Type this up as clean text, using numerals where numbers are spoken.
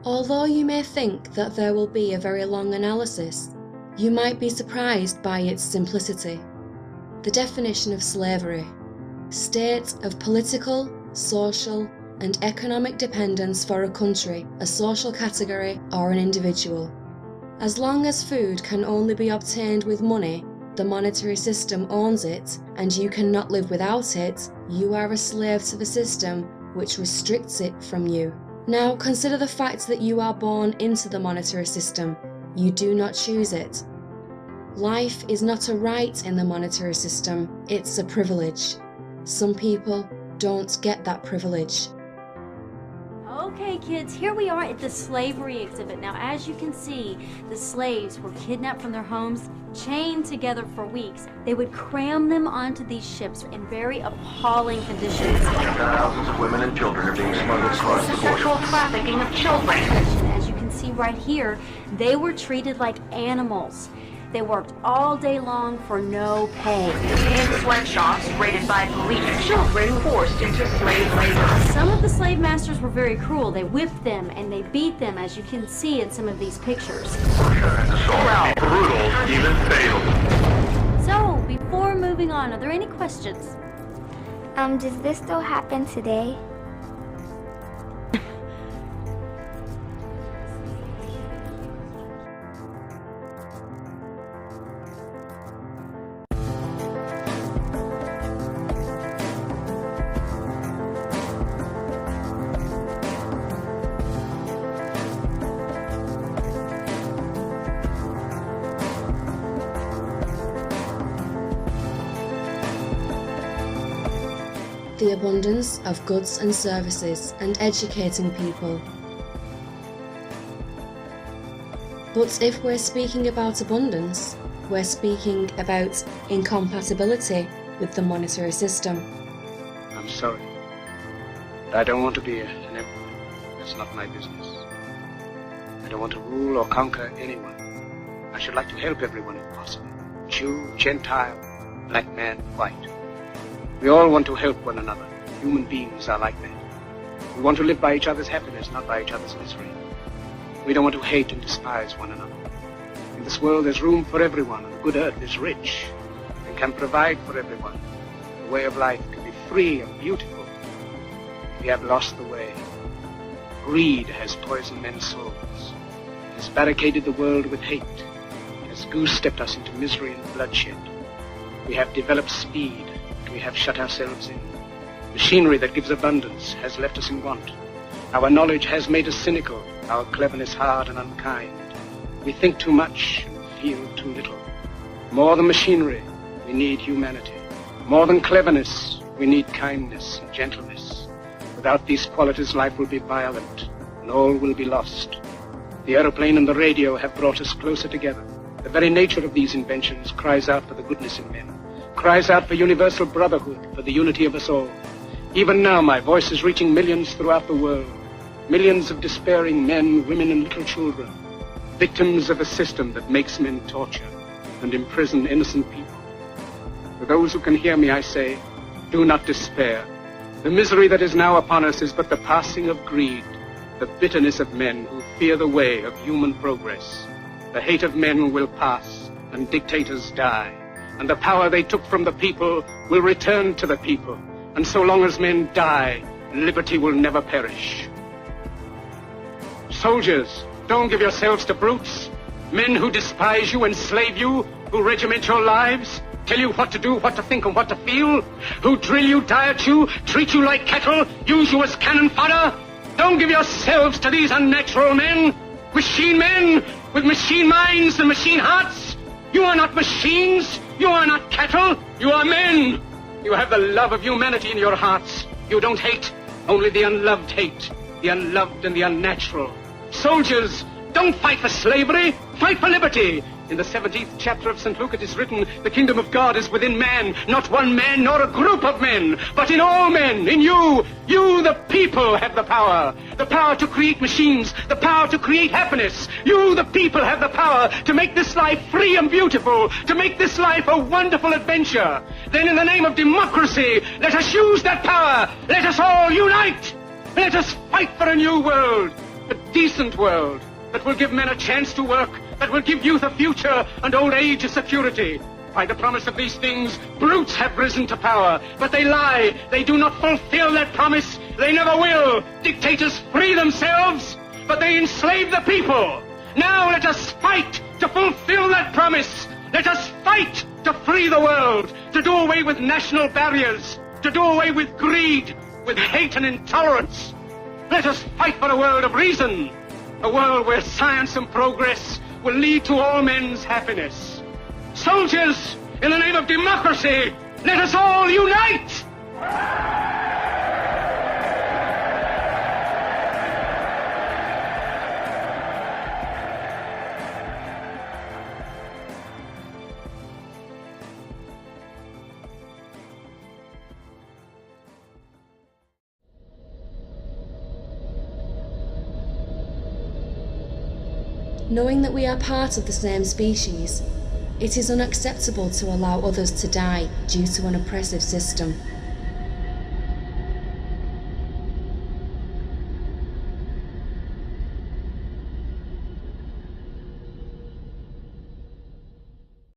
Although you may think that there will be a very long analysis, you might be surprised by its simplicity. The definition of slavery: state of political, social, and economic dependence for a country, a social category, or an individual. As long as food can only be obtained with money, the monetary system owns it, and you cannot live without it, you are a slave to the system which restricts it from you. Now consider the fact that you are born into the monetary system. You do not choose it. Life is not a right in the monetary system, it's a privilege. Some people don't get that privilege. Okay kids, here we are at the slavery exhibit. Now as you can see, the slaves were kidnapped from their homes, chained together for weeks. They would cram them onto these ships in very appalling conditions. Thousands of women and children are being smuggled across the border. Sexual trafficking of children. As you can see right here, they were treated like animals. They worked all day long for no pay. In sweatshops raided by police, children forced into slave labor. Some of the slave masters were very cruel. They whipped them and they beat them, as you can see in some of these pictures. Well, brutal, even fatal. So, before moving on, are there any questions? Does this still happen today? The abundance of goods and services and educating people. But if we're speaking about abundance, we're speaking about incompatibility with the monetary system. I'm sorry. I don't want to be an emperor. That's not my business. I don't want to rule or conquer anyone. I should like to help everyone if possible. Jew, Gentile, black man, white. We all want to help one another. Human beings are like that. We want to live by each other's happiness, not by each other's misery. We don't want to hate and despise one another. In this world there's room for everyone, and the good earth is rich and can provide for everyone. The way of life can be free and beautiful. We have lost the way. Greed has poisoned men's souls. It has barricaded the world with hate. It has goose-stepped us into misery and bloodshed. We have developed speed. We have shut ourselves in. Machinery that gives abundance has left us in want. Our knowledge has made us cynical, our cleverness hard and unkind. We think too much and feel too little. More than machinery, we need humanity. More than cleverness, we need kindness and gentleness. Without these qualities, life will be violent, and all will be lost. The aeroplane and the radio have brought us closer together. The very nature of these inventions cries out for the goodness in men. Cries out for universal brotherhood, for the unity of us all. Even now, my voice is reaching millions throughout the world. Millions of despairing men, women, and little children. Victims of a system that makes men torture and imprison innocent people. For those who can hear me, I say, do not despair. The misery that is now upon us is but the passing of greed, the bitterness of men who fear the way of human progress. The hate of men will pass, and dictators die. And the power they took from the people will return to the people. And so long as men die, liberty will never perish. Soldiers, don't give yourselves to brutes. Men who despise you, enslave you, who regiment your lives, tell you what to do, what to think, and what to feel, who drill you, diet you, treat you like cattle, use you as cannon fodder. Don't give yourselves to these unnatural men, machine men with machine minds and machine hearts. You are not machines. You are not cattle. You are men. You have the love of humanity in your hearts. You don't hate. Only the unloved hate. The unloved and the unnatural. Soldiers, don't fight for slavery. Fight for liberty. In the 17th chapter of St. Luke it is written, the kingdom of God is within man, not one man nor a group of men, but in all men, in you. You, the people, have the power to create machines, the power to create happiness. You, the people, have the power to make this life free and beautiful, to make this life a wonderful adventure. Then in the name of democracy, let us use that power. Let us all unite. Let us fight for a new world. A decent world that will give men a chance to work, that will give youth a future and old age a security. By the promise of these things, brutes have risen to power, but they lie. They do not fulfill that promise. They never will. Dictators free themselves, but they enslave the people. Now let us fight to fulfill that promise. Let us fight to free the world, to do away with national barriers, to do away with greed, with hate and intolerance. Let us fight for a world of reason, a world where science and progress will lead to all men's happiness. Soldiers, in the name of democracy, let us all unite! Knowing that we are part of the same species, it is unacceptable to allow others to die due to an oppressive system.